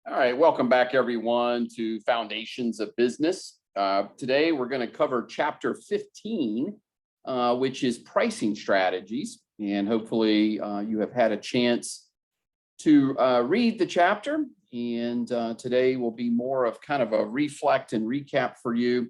All right, welcome back everyone to Foundations of Business. Today we're going to cover chapter 15, which is pricing strategies. And hopefully you have had a chance to read the chapter. And today will be more of kind of a reflect and recap for you.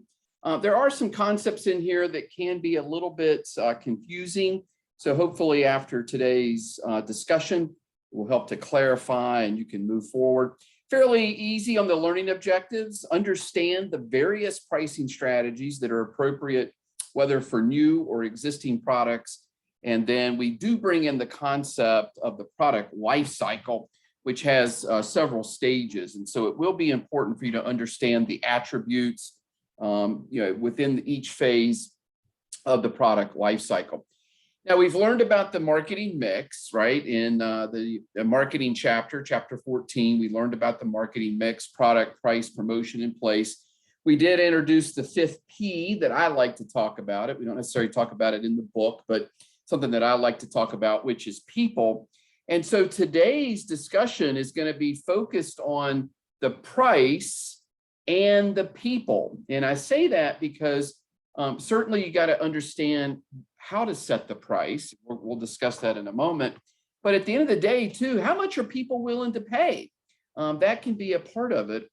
There are some concepts in here that can be a little bit confusing. So hopefully after today's discussion, it will help to clarify and you can move forward. Fairly easy on the learning objectives. Understand the various pricing strategies that are appropriate, whether for new or existing products. And then we do bring in the concept of the product life cycle, which has several stages. And so it will be important for you to understand the attributes within each phase of the product life cycle. Now, we've learned about the marketing mix, right? In the marketing chapter 14, we learned about the marketing mix, product, price, promotion, and place. We did introduce the fifth P that I like to talk about it. We don't necessarily talk about it in the book, but something that I like to talk about, which is people. And so today's discussion is going to be focused on the price and the people. And I say that because certainly you got to understand how to set the price. We'll discuss that in a moment. But at the end of the day, too, how much are people willing to pay? That can be a part of it,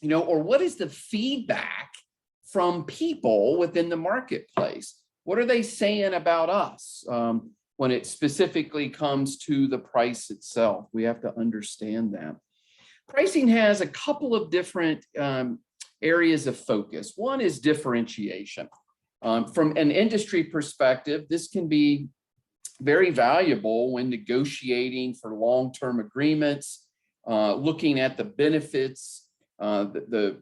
or what is the feedback from people within the marketplace? What are they saying about us when it specifically comes to the price itself? We have to understand that. Pricing has a couple of different areas of focus. One is differentiation. From an industry perspective, this can be very valuable when negotiating for long-term agreements, looking at the benefits, the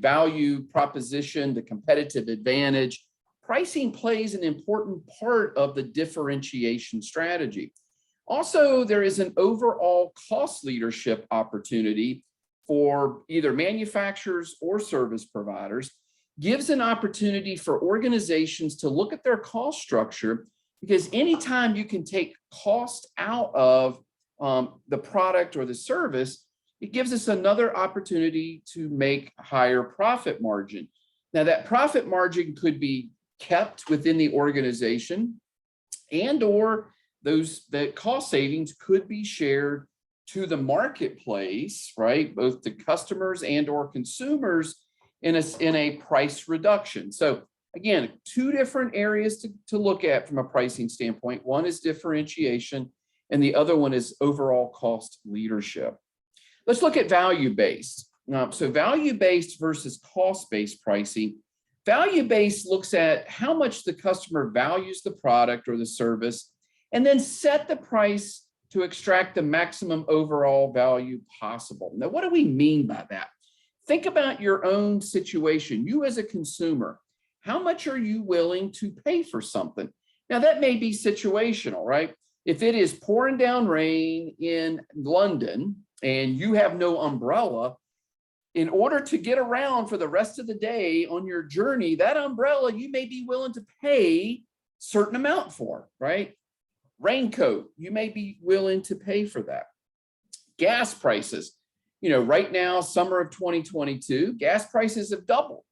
value proposition, the competitive advantage. Pricing plays an important part of the differentiation strategy. Also, there is an overall cost leadership opportunity for either manufacturers or service providers. Gives an opportunity for organizations to look at their cost structure, because anytime you can take cost out of the product or the service, it gives us another opportunity to make higher profit margin. Now, that profit margin could be kept within the organization, and or that cost savings could be shared to the marketplace, right? Both to customers and or consumers in a price reduction. So again, two different areas to look at from a pricing standpoint. One is differentiation, and the other one is overall cost leadership. Let's look at value-based. So value-based versus cost-based pricing. Value-based looks at how much the customer values the product or the service, and then set the price to extract the maximum overall value possible. Now, what do we mean by that? Think about your own situation. You as a consumer, how much are you willing to pay for something? Now, that may be situational, right? If it is pouring down rain in London and you have no umbrella, in order to get around for the rest of the day on your journey, that umbrella you may be willing to pay a certain amount for, right? Raincoat, you may be willing to pay for that. Gas prices. Right now, summer of 2022, gas prices have doubled.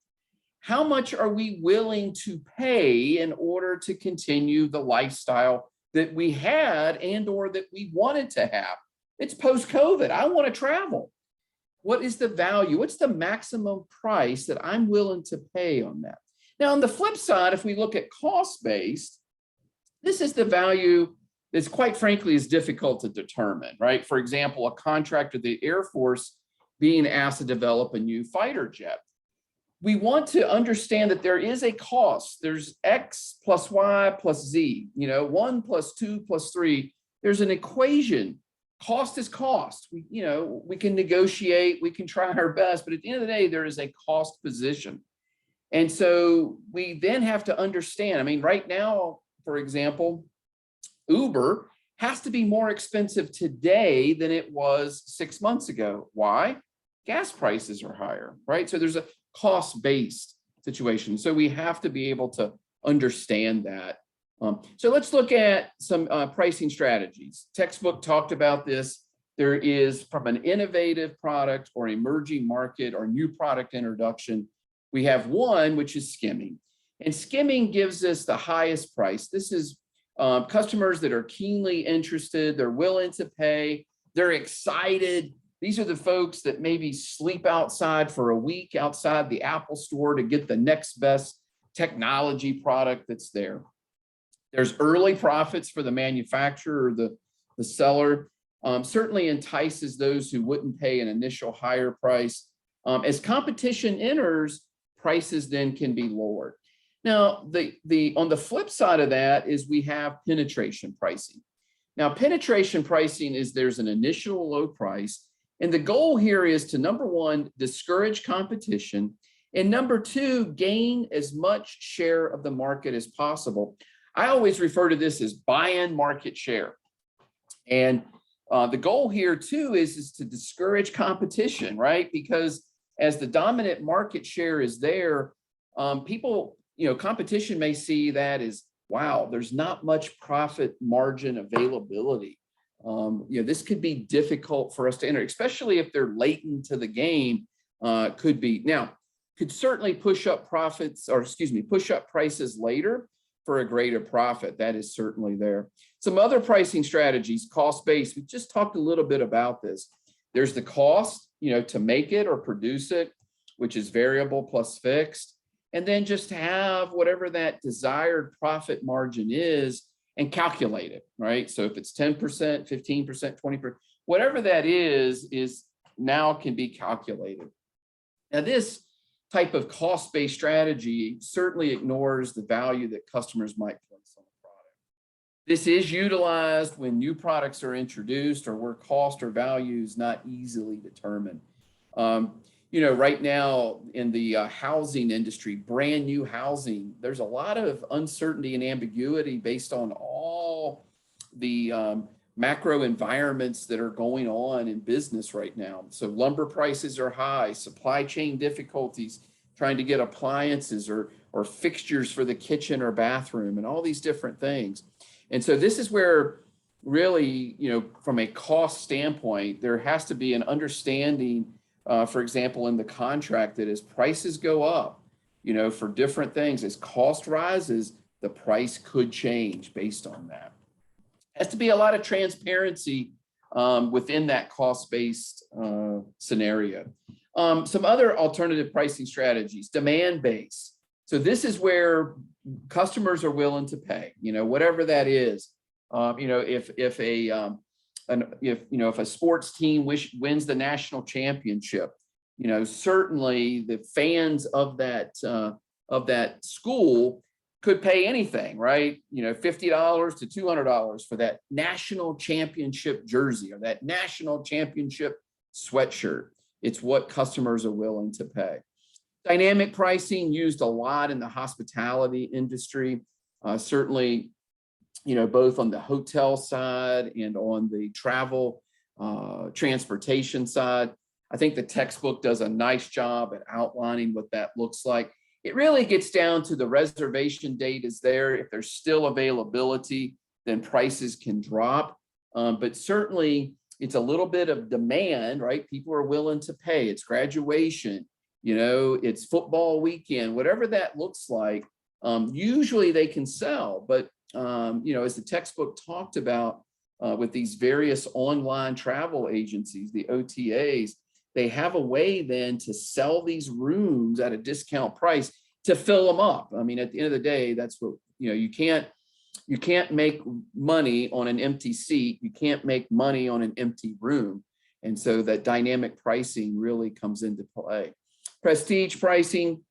How much are we willing to pay in order to continue the lifestyle that we had and or that we wanted to have? It's post-COVID. I want to travel. What is the value? What's the maximum price that I'm willing to pay on that? Now, on the flip side, if we look at cost-based, this is the value that's quite frankly is difficult to determine, right? For example, a contractor, the Air Force being asked to develop a new fighter jet. We want to understand that there is a cost. There's X plus Y plus Z, 1 plus 2 plus 3. There's an equation. Cost is cost. We can negotiate, we can try our best, but at the end of the day, there is a cost position. And so we then have to understand, right now, for example, Uber has to be more expensive today than it was 6 months ago. Why? Gas prices are higher, right? So there's a cost-based situation. So we have to be able to understand that. So let's look at some pricing strategies. Textbook talked about this. there is from an innovative product or emerging market or new product introduction, we have one, which is skimming. And skimming gives us the highest price. This is customers that are keenly interested, they're willing to pay, they're excited. These are the folks that maybe sleep outside for a week outside the Apple store to get the next best technology product that's there. There's early profits for the manufacturer or the seller. Certainly entices those who wouldn't pay an initial higher price. As competition enters, prices then can be lowered. Now, on the flip side of that is we have penetration pricing. Now, penetration pricing is there's an initial low price, and the goal here is to, number one, discourage competition, and number two, gain as much share of the market as possible. I always refer to this as buying market share. And the goal here too is to discourage competition, right? Because as the dominant market share is there, people, competition may see that as, wow, there's not much profit margin availability. This could be difficult for us to enter, especially if they're latent to the game, could certainly push up push up prices later for a greater profit. That is certainly there. Some other pricing strategies, cost-based. We just talked a little bit about this. There's the cost, to make it or produce it, which is variable plus fixed. And then just have whatever that desired profit margin is and calculate it, right? So if it's 10%, 15%, 20%, whatever that is now can be calculated. Now, this type of cost-based strategy certainly ignores the value that customers might place on a product. This is utilized when new products are introduced or where cost or value is not easily determined. Right now in the housing industry, brand new housing, there's a lot of uncertainty and ambiguity based on all the macro environments that are going on in business right now. So lumber prices are high, supply chain difficulties, trying to get appliances or fixtures for the kitchen or bathroom and all these different things. And so this is where really, from a cost standpoint, there has to be an understanding, for example, in the contract that as prices go up, for different things, as cost rises, the price could change based on that. Has to be a lot of transparency within that cost-based scenario. Some other alternative pricing strategies, demand-based. So this is where customers are willing to pay, whatever that is. If a sports team wins the national championship, certainly the fans of that school could pay anything, right? $50 to $200 for that national championship jersey or that national championship sweatshirt. It's what customers are willing to pay. Dynamic pricing used a lot in the hospitality industry, certainly, both on the hotel side and on the travel transportation side. I think the textbook does a nice job at outlining what that looks like. It really gets down to the reservation date is there. If there's still availability, then prices can drop. But certainly it's a little bit of demand, right? People are willing to pay. It's graduation, it's football weekend, whatever that looks like. Usually they can sell, but as the textbook talked about with these various online travel agencies, the OTAs, they have a way then to sell these rooms at a discount price to fill them up. I mean, at the end of the day, that's what, you can't make money on an empty seat. You can't make money on an empty room. And so that dynamic pricing really comes into play. Prestige pricing,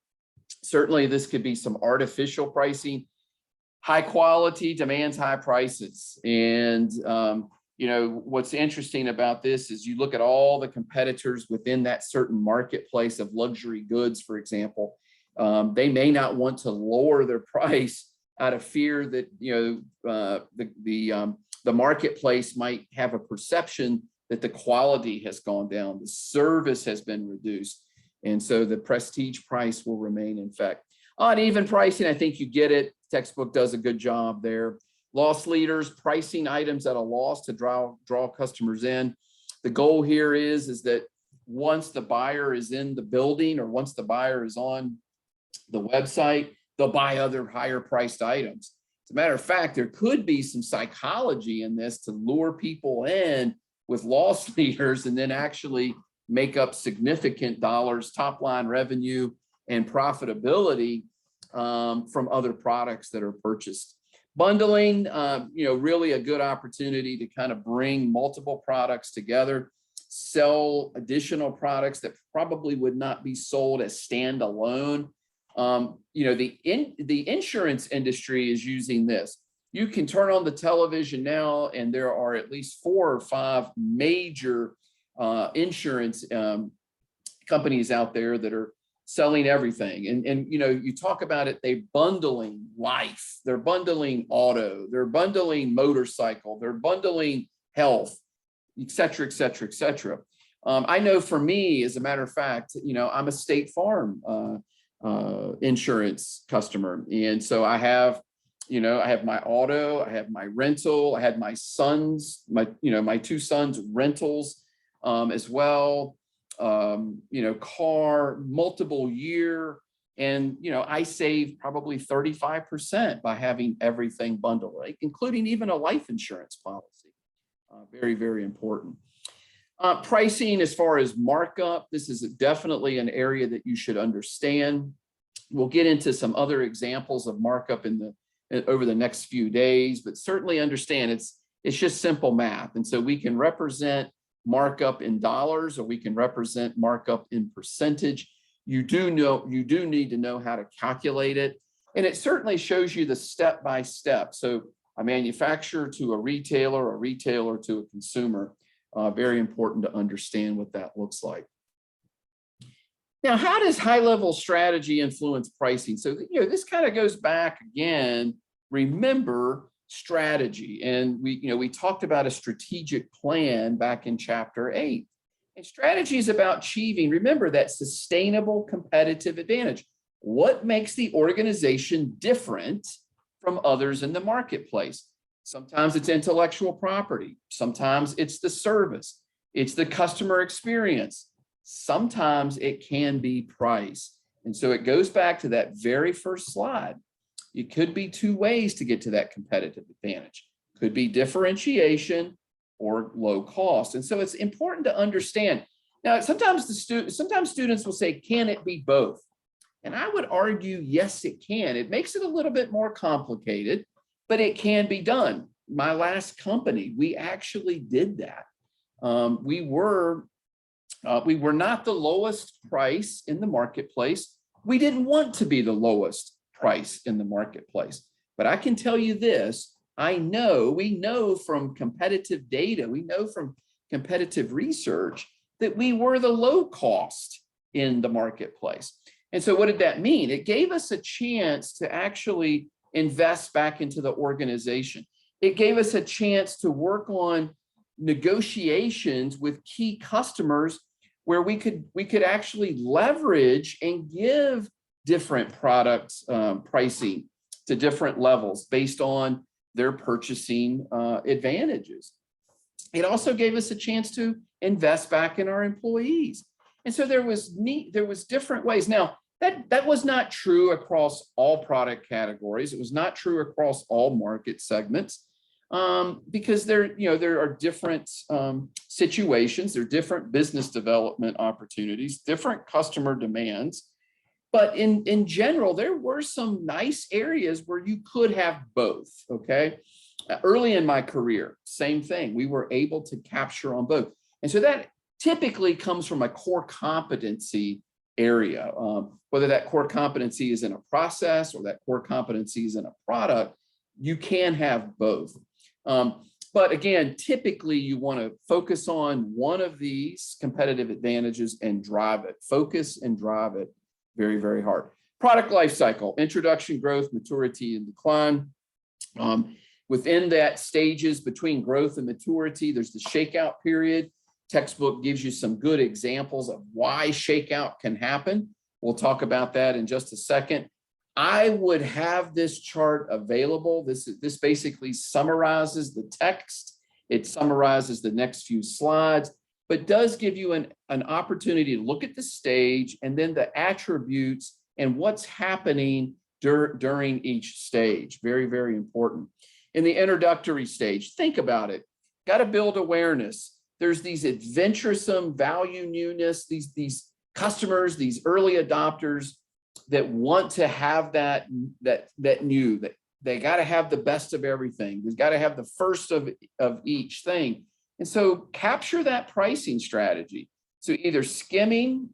certainly this could be some artificial pricing. High quality demands high prices. And what's interesting about this is you look at all the competitors within that certain marketplace of luxury goods, for example, they may not want to lower their price out of fear that the marketplace might have a perception that the quality has gone down, the service has been reduced, and so the prestige price will remain in effect. Uneven pricing, I think you get it. Textbook does a good job there. Loss leaders, pricing items at a loss to draw customers in. The goal here is that once the buyer is in the building or once the buyer is on the website, they'll buy other higher priced items. As a matter of fact, there could be some psychology in this to lure people in with loss leaders and then actually make up significant dollars, top line revenue and profitability from other products that are purchased. Bundling, really a good opportunity to kind of bring multiple products together, sell additional products that probably would not be sold as standalone. The insurance industry is using this. You can turn on the television now, and there are at least 4 or 5 major insurance companies out there that are selling everything. And you talk about it, they're bundling life, they're bundling auto, they're bundling motorcycle, they're bundling health, et cetera, et cetera, et cetera. I know for me, as a matter of fact, I'm a State Farm insurance customer. And so I have my auto, I have my rental, I had my sons, my 2 sons' rentals as well. Car, multiple year. And, I save probably 35% by having everything bundled, right? Including even a life insurance policy. Very, very important. Pricing as far as markup, this is definitely an area that you should understand. We'll get into some other examples of markup over the next few days, but certainly understand it's just simple math. And so we can represent markup in dollars, or we can represent markup in percentage. You do need to know how to calculate it. And it certainly shows you the step-by-step. So a manufacturer to a retailer to a consumer, very important to understand what that looks like. Now, how does high-level strategy influence pricing? So, this kind of goes back again, remember strategy. And we talked about a strategic plan back in chapter 8. And strategy is about achieving, remember, that sustainable competitive advantage. What makes the organization different from others in the marketplace? Sometimes it's intellectual property. Sometimes it's the service. It's the customer experience. Sometimes it can be price. And so it goes back to that very first slide. It could be 2 ways to get to that competitive advantage. Could be differentiation or low cost. And so it's important to understand. Now, sometimes students will say, can it be both? And I would argue, yes, it can. It makes it a little bit more complicated, but it can be done. My last company, we actually did that. We were not the lowest price in the marketplace. We didn't want to be the lowest price in the marketplace. But I can tell you this, we know from competitive data, we know from competitive research that we were the low cost in the marketplace. And so what did that mean? It gave us a chance to actually invest back into the organization. It gave us a chance to work on negotiations with key customers where we could actually leverage and give different products pricing to different levels based on their purchasing advantages. It also gave us a chance to invest back in our employees. And so there was different ways. Now, that was not true across all product categories. It was not true across all market segments because there are different situations, there are different business development opportunities, different customer demands. But in general, there were some nice areas where you could have both, okay? Early in my career, same thing. We were able to capture on both. And so that typically comes from a core competency area. Whether that core competency is in a process or that core competency is in a product, you can have both. But again, typically you want to focus on one of these competitive advantages and drive it. Focus and drive it very, very hard. Product life cycle, introduction, growth, maturity, and decline. Within that stages between growth and maturity, there's the shakeout period. Textbook gives you some good examples of why shakeout can happen. We'll talk about that in just a second. I would have this chart available. This basically summarizes the text. It summarizes the next few slides. but does give you an opportunity to look at the stage and then the attributes and what's happening during each stage. Very, very important. In the introductory stage, think about it. Got to build awareness. There's these adventuresome value newness, these customers, these early adopters that want to have that new, that they got to have the best of everything. They've got to have the first of each thing. And so capture that pricing strategy. So either skimming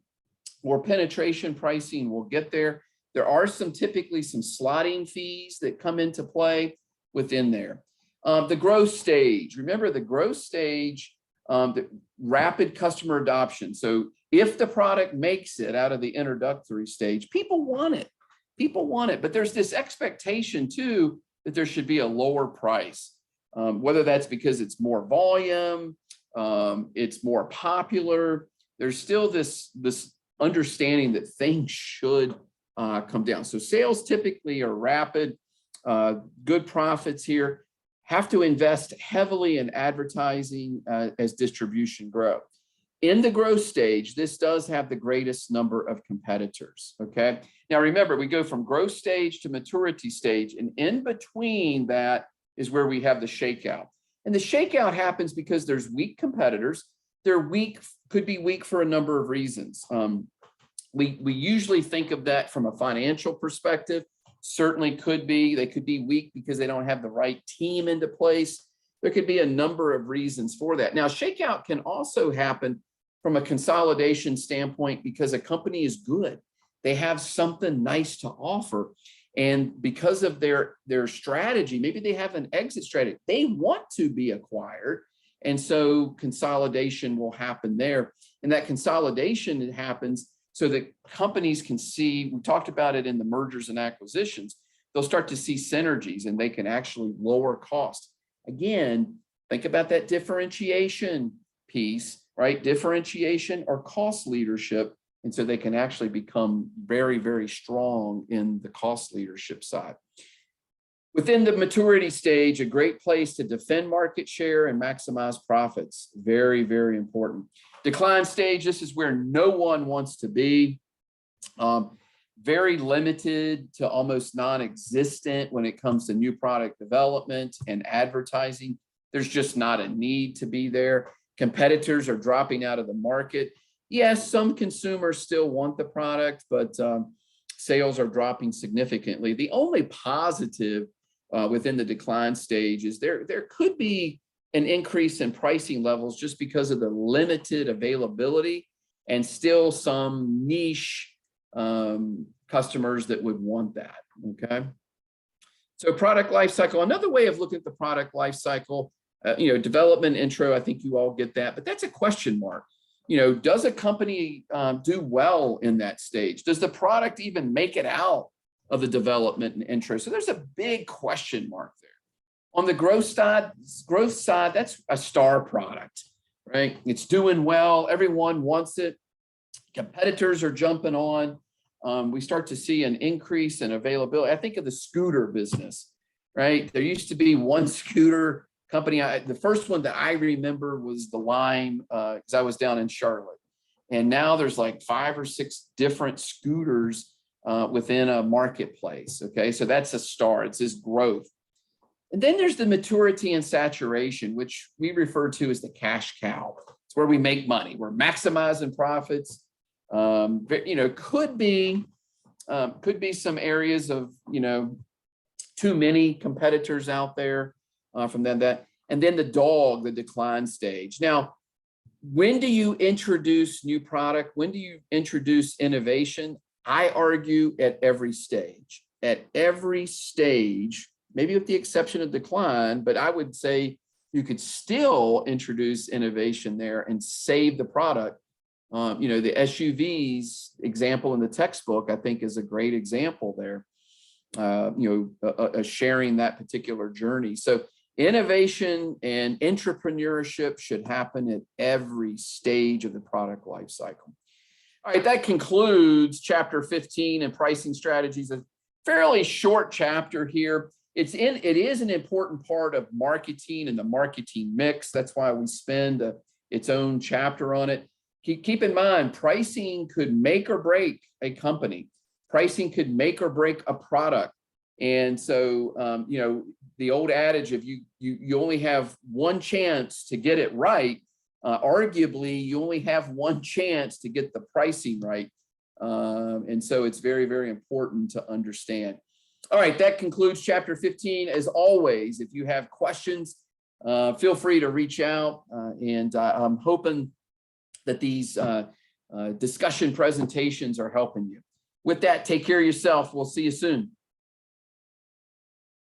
or penetration pricing will get there. There are typically some slotting fees that come into play within there. The growth stage, remember the growth stage, the rapid customer adoption. So if the product makes it out of the introductory stage, people want it. People want it, but there's this expectation too that there should be a lower price, whether that's because it's more volume, it's more popular. There's still this understanding that things should come down. So sales typically are rapid, good profits here. Have to invest heavily in advertising as distribution grow. In the growth stage, this does have the greatest number of competitors, okay? Now remember, we go from growth stage to maturity stage, and in between that is where we have the shakeout. And the shakeout happens because there's weak competitors. They're weak, could be weak for a number of reasons. We usually think of that from a financial perspective. Certainly could be, they could be weak because they don't have the right team into place. There could be a number of reasons for that. Now, shakeout can also happen from a consolidation standpoint because a company is good. They have something nice to offer. And because of their strategy, maybe they have an exit strategy. They want to be acquired. And so consolidation will happen there. And that consolidation happens so that companies can see, we talked about it in the mergers and acquisitions, they'll start to see synergies and they can actually lower costs. Again, think about that differentiation piece, right? Differentiation or cost leadership. And so they can actually become very, very strong in the cost leadership side. Within the maturity stage, a great place to defend market share and maximize profits. Very, very important. Decline stage, this is where no one wants to be. Very limited to almost non-existent when it comes to new product development and advertising. There's just not a need to be there. Competitors are dropping out of the market. Yes, some consumers still want the product, but sales are dropping significantly. The only positive within the decline stage is there could be an increase in pricing levels just because of the limited availability and still some niche customers that would want that, okay? So product life cycle, another way of looking at the product life cycle, development intro, I think you all get that, but that's a question mark. Does a company do well in that stage? Does the product even make it out of the development and intro? So there's a big question mark there. On the growth side, that's a star product, right? It's doing well. Everyone wants it. Competitors are jumping on. We start to see an increase in availability. I think of the scooter business, right? There used to be one scooter company. The first one that I remember was the Lime, because I was down in Charlotte. And now there's like 5 or 6 different scooters within a marketplace, okay? So that's a star, it's this growth. And then there's the maturity and saturation, which we refer to as the cash cow. It's where we make money. We're maximizing profits. Could be some areas of, too many competitors out there from that. And then the decline stage. Now, when do you introduce new product? When do you introduce innovation? I argue at every stage. At every stage, maybe with the exception of decline, but I would say you could still introduce innovation there and save the product. The SUVs example in the textbook, I think, is a great example there, sharing that particular journey. So innovation and entrepreneurship should happen at every stage of the product life cycle. All right, that concludes chapter 15 and pricing strategies. A fairly short chapter here. It is an important part of marketing and the marketing mix. That's why we spend its own chapter on it. Keep in mind, pricing could make or break a company. Pricing could make or break a product. And so, the old adage of you only have one chance to get it right. Arguably, you only have one chance to get the pricing right. And so it's very, very important to understand. All right, that concludes chapter 15. As always, if you have questions, feel free to reach out. And I'm hoping that these discussion presentations are helping you. With that, take care of yourself. We'll see you soon.